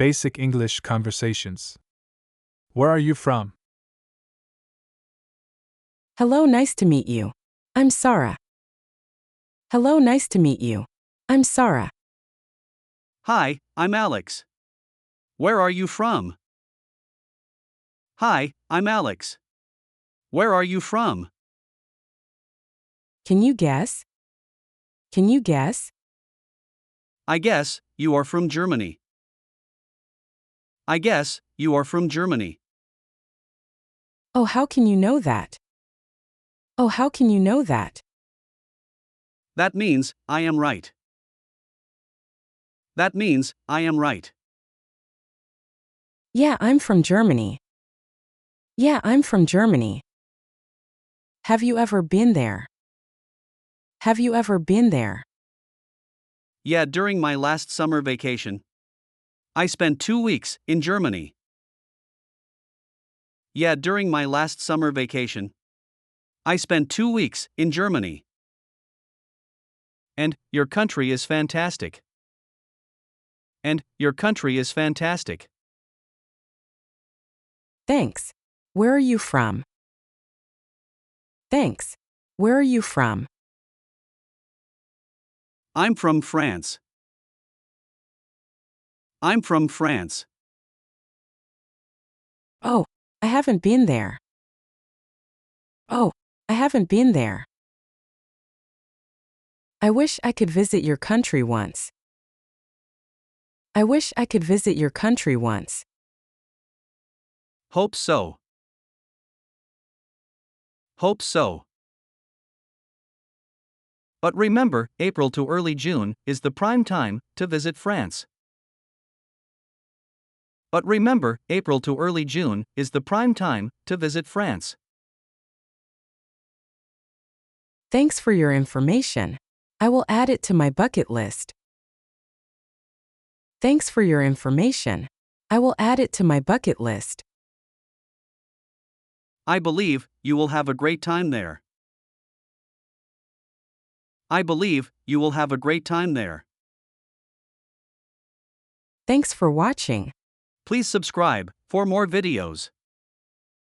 basic English conversations. Where are you from? Hello, nice to meet you. I'm Sarah. Hello, nice to meet you. I'm Sarah. Hi, I'm Alex. Where are you from? Hi, I'm Alex. Where are you from? Can you guess? Can you guess? I guess you are from Germany. I guess you are from Germany. Oh, how can you know that? Oh, how can you know that? That means I am right. That means I am right. Yeah, I'm from Germany. Yeah, I'm from Germany. Have you ever been there? Have you ever been there? Yeah, during my last summer vacation, I spent 2 weeks in Germany. Yeah, during my last summer vacation, I spent 2 weeks in Germany. And your country is fantastic. And your country is fantastic. Thanks. Where are you from? Thanks. Where are you from? I'm from France. I'm from France. Oh, I haven't been there. Oh, I haven't been there. I wish I could visit your country once. I wish I could visit your country once. Hope so. Hope so. But remember, April to early June is the prime time to visit France. But remember, April to early June is the prime time to visit France. Thanks for your information. I will add it to my bucket list. Thanks for your information. I will add it to my bucket list. I believe you will have a great time there. I believe you will have a great time there. Thanks for watching. Please subscribe for more videos.